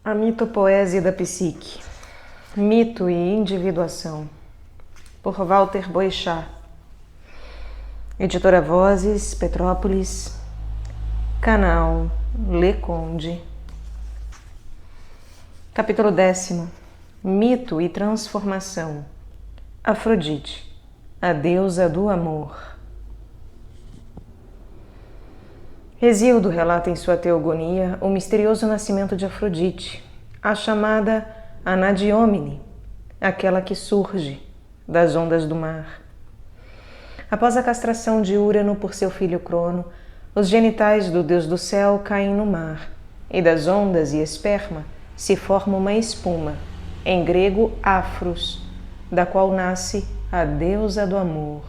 A mitopoese da psique, mito e individuação, por Walter Boechat, editora Vozes, Petrópolis, canal Leconde. Capítulo 10. Mito e transformação. Afrodite, a deusa do amor. Hesíodo relata em sua Teogonia o misterioso nascimento de Afrodite, a chamada Anadiomene, aquela que surge das ondas do mar. Após a castração de Urano por seu filho Crono, os genitais do deus do céu caem no mar, e das ondas e esperma se forma uma espuma, em grego Afros, da qual nasce a deusa do amor.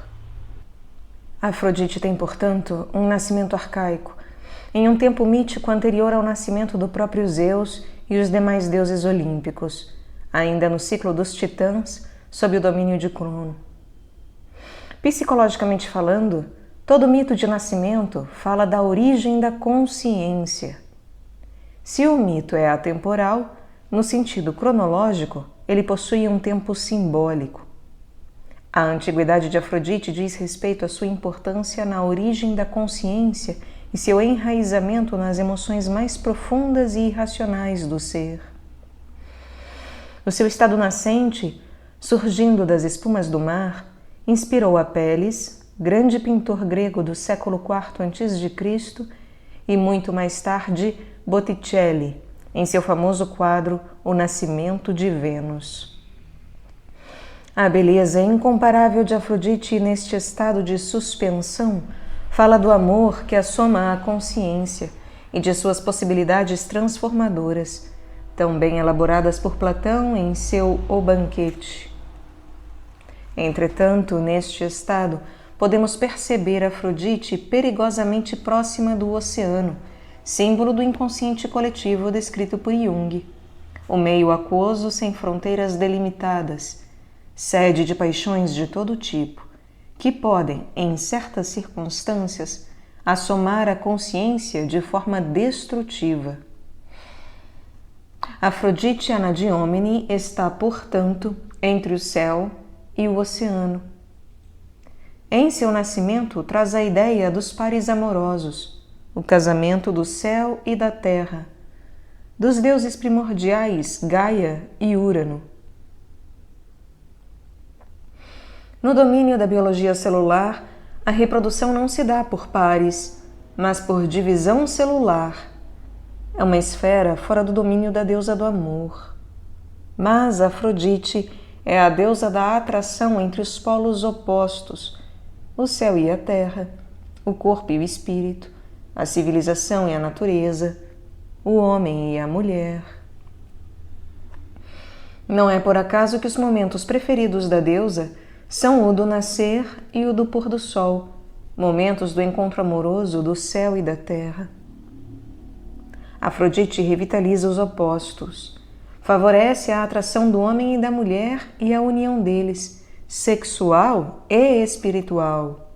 Afrodite tem, portanto, um nascimento arcaico, em um tempo mítico anterior ao nascimento do próprio Zeus e os demais deuses olímpicos, ainda no ciclo dos titãs, sob o domínio de Crono. Psicologicamente falando, todo mito de nascimento fala da origem da consciência. Se o mito é atemporal, no sentido cronológico, ele possui um tempo simbólico. A antiguidade de Afrodite diz respeito à sua importância na origem da consciência e seu enraizamento nas emoções mais profundas e irracionais do ser. O seu estado nascente, surgindo das espumas do mar, inspirou Apelles, grande pintor grego do século IV a.C., e muito mais tarde Botticelli, em seu famoso quadro O Nascimento de Vênus. A beleza incomparável de Afrodite neste estado de suspensão fala do amor que assoma à consciência e de suas possibilidades transformadoras, tão bem elaboradas por Platão em seu O Banquete. Entretanto, neste estado, podemos perceber Afrodite perigosamente próxima do oceano, símbolo do inconsciente coletivo descrito por Jung, o meio aquoso sem fronteiras delimitadas, sede de paixões de todo tipo, que podem, em certas circunstâncias, assomar a consciência de forma destrutiva. Afrodite Anadiomene está, portanto, entre o céu e o oceano. Em seu nascimento, traz a ideia dos pares amorosos, o casamento do céu e da terra, dos deuses primordiais Gaia e Urano. No domínio da biologia celular, a reprodução não se dá por pares, mas por divisão celular. É uma esfera fora do domínio da deusa do amor. Mas Afrodite é a deusa da atração entre os polos opostos, o céu e a terra, o corpo e o espírito, a civilização e a natureza, o homem e a mulher. Não é por acaso que os momentos preferidos da deusa são o do nascer e o do pôr do sol, momentos do encontro amoroso do céu e da terra. Afrodite revitaliza os opostos, favorece a atração do homem e da mulher e a união deles, sexual e espiritual.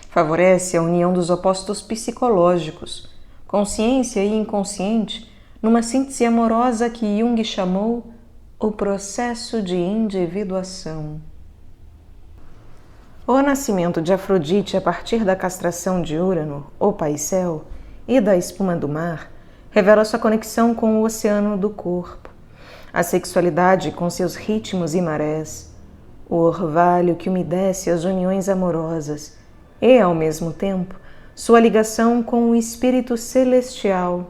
Favorece a união dos opostos psicológicos, consciência e inconsciente, numa síntese amorosa que Jung chamou o processo de individuação. O nascimento de Afrodite a partir da castração de Urano, o Pai-Céu, e da espuma do mar, revela sua conexão com o oceano do corpo, a sexualidade com seus ritmos e marés, o orvalho que umedece as uniões amorosas e, ao mesmo tempo, sua ligação com o espírito celestial.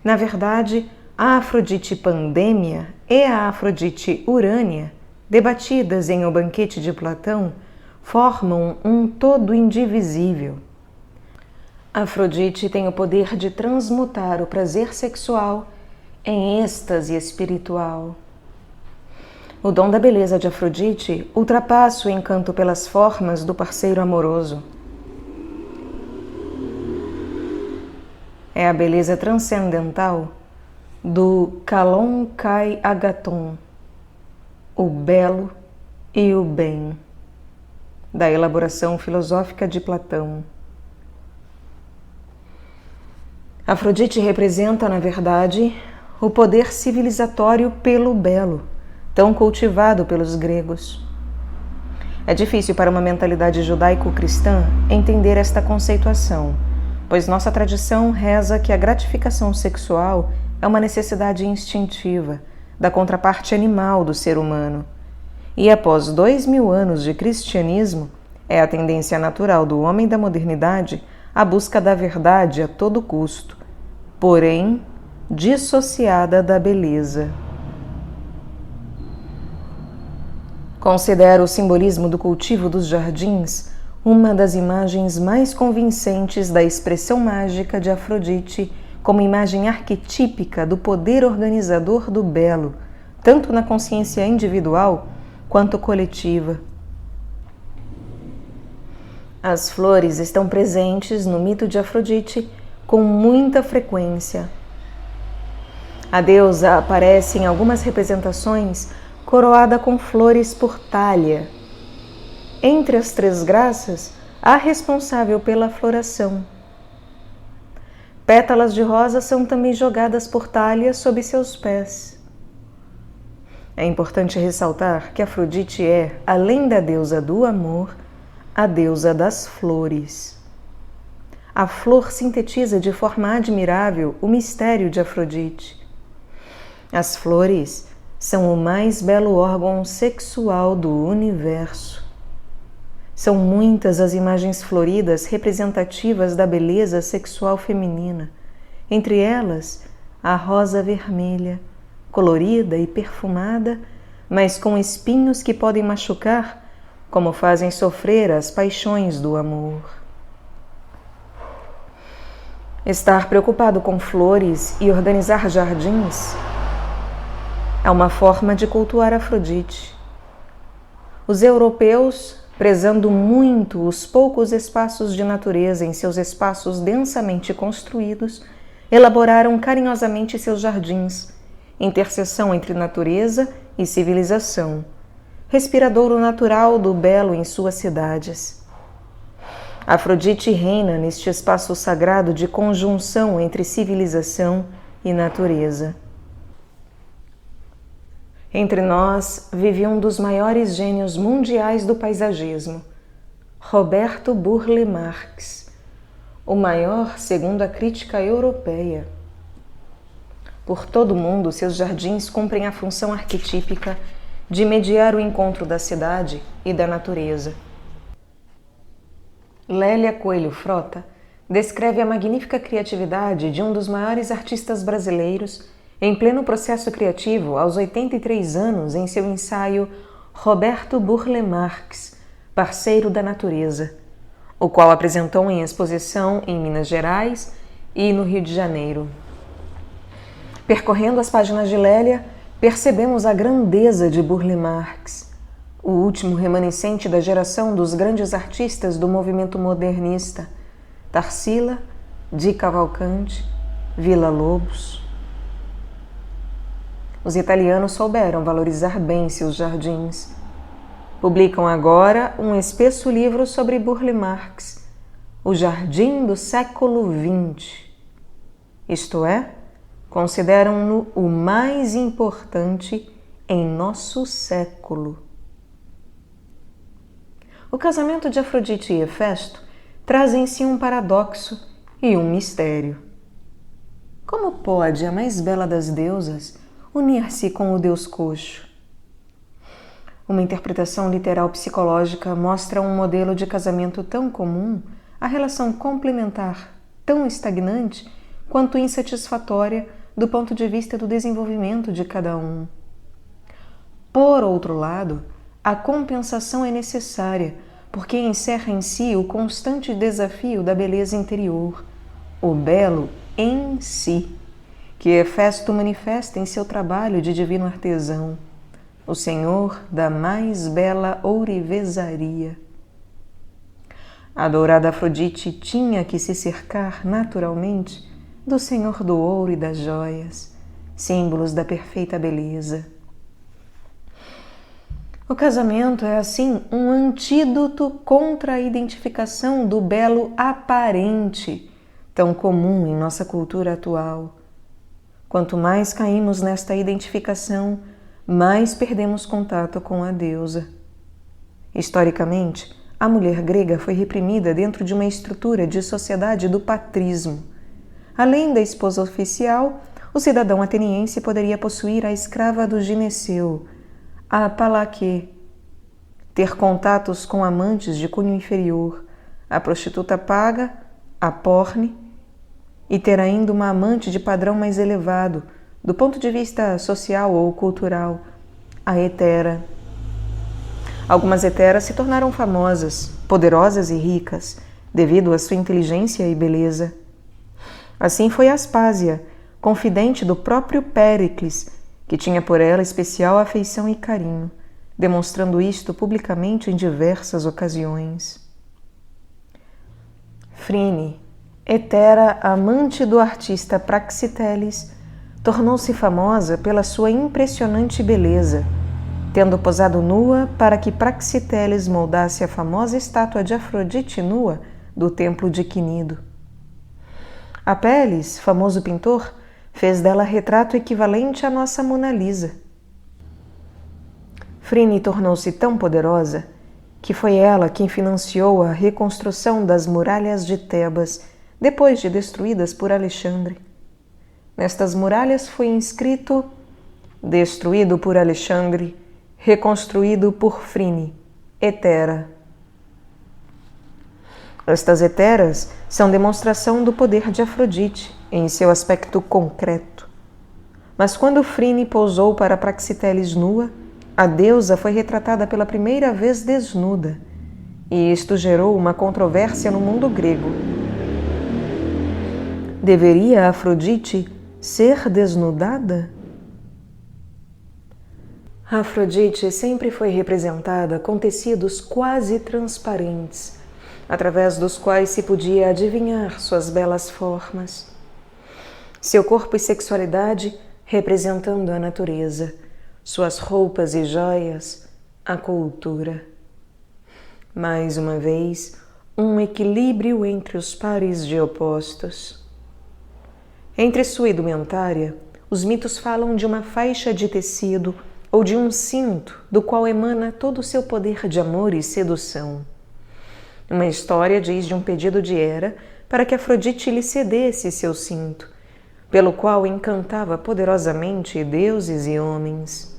Na verdade, a Afrodite Pandêmia e a Afrodite Urânia, debatidas em O Banquete de Platão, formam um todo indivisível. Afrodite tem o poder de transmutar o prazer sexual em êxtase espiritual. O dom da beleza de Afrodite ultrapassa o encanto pelas formas do parceiro amoroso. É a beleza transcendental do Kalon Kai Agaton, o belo e o bem, da elaboração filosófica de Platão. Afrodite representa, na verdade, o poder civilizatório pelo belo, tão cultivado pelos gregos. É difícil para uma mentalidade judaico-cristã entender esta conceituação, pois nossa tradição reza que a gratificação sexual é uma necessidade instintiva, da contraparte animal do ser humano. E após 2000 anos de cristianismo, é a tendência natural do homem da modernidade a busca da verdade a todo custo, porém dissociada da beleza. Considero o simbolismo do cultivo dos jardins uma das imagens mais convincentes da expressão mágica de Afrodite como imagem arquetípica do poder organizador do belo, tanto na consciência individual quanto coletiva. As flores estão presentes no mito de Afrodite com muita frequência. A deusa aparece em algumas representações coroada com flores por talha. Entre as três graças, a responsável pela floração. Pétalas de rosa são também jogadas por talha sob seus pés. É importante ressaltar que Afrodite é, além da deusa do amor, a deusa das flores. A flor sintetiza de forma admirável o mistério de Afrodite. As flores são o mais belo órgão sexual do universo. São muitas as imagens floridas representativas da beleza sexual feminina, entre elas a rosa vermelha, colorida e perfumada, mas com espinhos que podem machucar, como fazem sofrer as paixões do amor. Estar preocupado com flores e organizar jardins é uma forma de cultuar Afrodite. Os europeus, prezando muito os poucos espaços de natureza em seus espaços densamente construídos, elaboraram carinhosamente seus jardins, interseção entre natureza e civilização, respiradouro natural do belo em suas cidades. Afrodite reina neste espaço sagrado de conjunção entre civilização e natureza. Entre nós vive um dos maiores gênios mundiais do paisagismo, Roberto Burle Marx, o maior segundo a crítica europeia. Por todo o mundo, seus jardins cumprem a função arquetípica de mediar o encontro da cidade e da natureza. Lélia Coelho Frota descreve a magnífica criatividade de um dos maiores artistas brasileiros em pleno processo criativo aos 83 anos em seu ensaio Roberto Burle Marx, Parceiro da Natureza, o qual apresentou em exposição em Minas Gerais e no Rio de Janeiro. Percorrendo as páginas de Lélia, percebemos a grandeza de Burle Marx, o último remanescente da geração dos grandes artistas do movimento modernista, Tarsila, Di Cavalcanti, Villa-Lobos. Os italianos souberam valorizar bem seus jardins. Publicam agora um espesso livro sobre Burle Marx, O Jardim do Século XX. Isto é, consideram-no o mais importante em nosso século. O casamento de Afrodite e Hefesto traz em si um paradoxo e um mistério. Como pode a mais bela das deusas unir-se com o deus coxo? Uma interpretação literal psicológica mostra um modelo de casamento tão comum, a relação complementar tão estagnante quanto insatisfatória do ponto de vista do desenvolvimento de cada um. Por outro lado, a compensação é necessária, porque encerra em si o constante desafio da beleza interior, o belo em si, que Hefesto manifesta em seu trabalho de divino artesão, o senhor da mais bela ourivesaria. A dourada Afrodite tinha que se cercar naturalmente do senhor do ouro e das joias, símbolos da perfeita beleza. O casamento é, assim, um antídoto contra a identificação do belo aparente, tão comum em nossa cultura atual. Quanto mais caímos nesta identificação, mais perdemos contato com a deusa. Historicamente, a mulher grega foi reprimida dentro de uma estrutura de sociedade do patrismo. Além da esposa oficial, o cidadão ateniense poderia possuir a escrava do gineceu, a palaquê, ter contatos com amantes de cunho inferior, a prostituta paga, a porne, e ter ainda uma amante de padrão mais elevado, do ponto de vista social ou cultural, a hetera. Algumas heteras se tornaram famosas, poderosas e ricas, devido à sua inteligência e beleza. Assim foi Aspásia, confidente do próprio Péricles, que tinha por ela especial afeição e carinho, demonstrando isto publicamente em diversas ocasiões. Phryne, hetera amante do artista Praxiteles, tornou-se famosa pela sua impressionante beleza, tendo posado nua para que Praxiteles moldasse a famosa estátua de Afrodite nua do templo de Quinido. Apelles, famoso pintor, fez dela retrato equivalente à nossa Mona Lisa. Phryne tornou-se tão poderosa que foi ela quem financiou a reconstrução das muralhas de Tebas, depois de destruídas por Alexandre. Nestas muralhas foi inscrito: destruído por Alexandre, reconstruído por Phryne, hetera. Estas heteras são demonstração do poder de Afrodite em seu aspecto concreto. Mas quando Phryne pousou para Praxiteles nua, a deusa foi retratada pela primeira vez desnuda, e isto gerou uma controvérsia no mundo grego. Deveria Afrodite ser desnudada? Afrodite sempre foi representada com tecidos quase transparentes, através dos quais se podia adivinhar suas belas formas. Seu corpo e sexualidade representando a natureza, suas roupas e joias, a cultura. Mais uma vez, um equilíbrio entre os pares de opostos. Entre sua indumentária, os mitos falam de uma faixa de tecido ou de um cinto do qual emana todo o seu poder de amor e sedução. Uma história diz de um pedido de Hera para que Afrodite lhe cedesse seu cinto, pelo qual encantava poderosamente deuses e homens.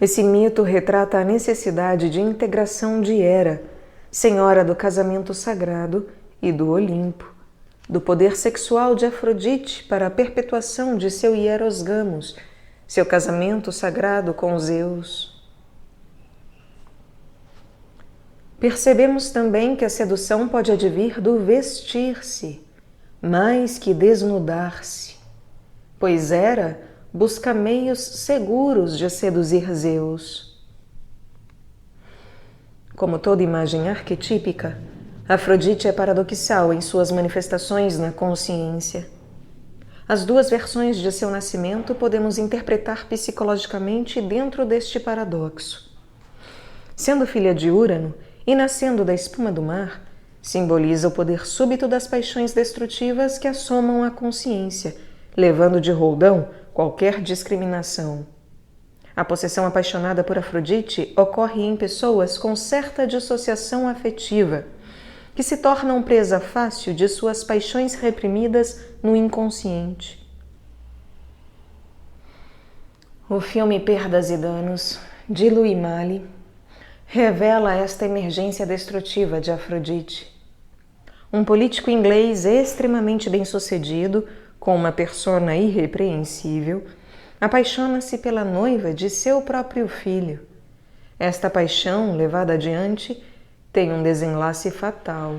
Esse mito retrata a necessidade de integração de Hera, senhora do casamento sagrado e do Olimpo, do poder sexual de Afrodite para a perpetuação de seu hieros gamos, seu casamento sagrado com Zeus. Percebemos também que a sedução pode advir do vestir-se, mais que desnudar-se, pois Hera, busca meios seguros de seduzir Zeus. Como toda imagem arquetípica, Afrodite é paradoxal em suas manifestações na consciência. As duas versões de seu nascimento podemos interpretar psicologicamente dentro deste paradoxo. Sendo filha de Urano e nascendo da espuma do mar, simboliza o poder súbito das paixões destrutivas que assomam a consciência, levando de roldão qualquer discriminação. A possessão apaixonada por Afrodite ocorre em pessoas com certa dissociação afetiva, que se tornam presa fácil de suas paixões reprimidas no inconsciente. O filme Perdas e Danos, de Louis Malle, revela esta emergência destrutiva de Afrodite. Um político inglês extremamente bem-sucedido, com uma persona irrepreensível, apaixona-se pela noiva de seu próprio filho. Esta paixão, levada adiante, tem um desenlace fatal.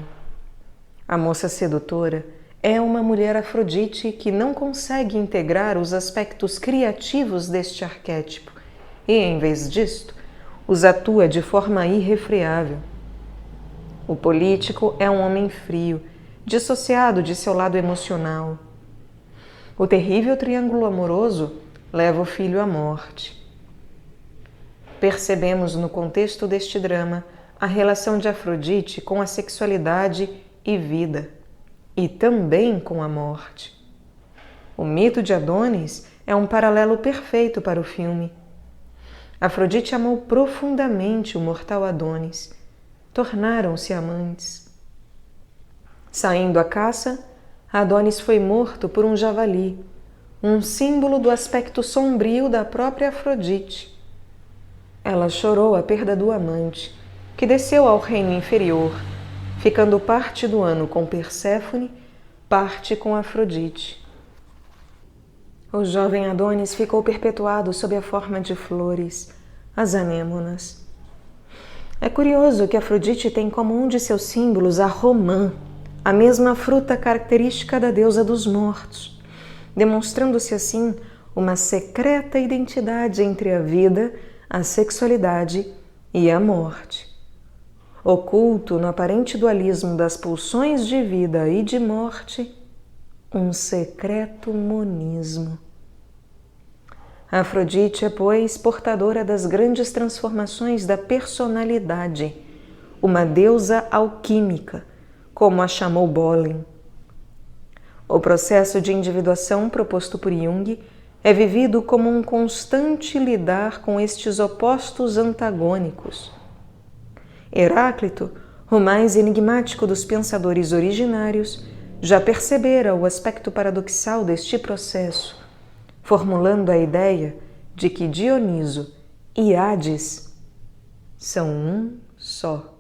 A moça sedutora é uma mulher Afrodite que não consegue integrar os aspectos criativos deste arquétipo e, em vez disto, os atua de forma irrefreável. O político é um homem frio, dissociado de seu lado emocional. O terrível triângulo amoroso leva o filho à morte. Percebemos no contexto deste drama a relação de Afrodite com a sexualidade e vida, e também com a morte. O mito de Adonis é um paralelo perfeito para o filme. Afrodite amou profundamente o mortal Adonis. Tornaram-se amantes. Saindo à caça, Adonis foi morto por um javali, um símbolo do aspecto sombrio da própria Afrodite. Ela chorou a perda do amante, que desceu ao reino inferior, ficando parte do ano com Perséfone, parte com Afrodite. O jovem Adonis ficou perpetuado sob a forma de flores, as anêmonas. É curioso que Afrodite tem como um de seus símbolos a romã, a mesma fruta característica da deusa dos mortos, demonstrando-se assim uma secreta identidade entre a vida, a sexualidade e a morte. Oculto no aparente dualismo das pulsões de vida e de morte, um secreto monismo. Afrodite é, pois, portadora das grandes transformações da personalidade, uma deusa alquímica, como a chamou Bolin. O processo de individuação proposto por Jung é vivido como um constante lidar com estes opostos antagônicos. Heráclito, o mais enigmático dos pensadores originários, já percebera o aspecto paradoxal deste processo, formulando a ideia de que Dioniso e Hades são um só.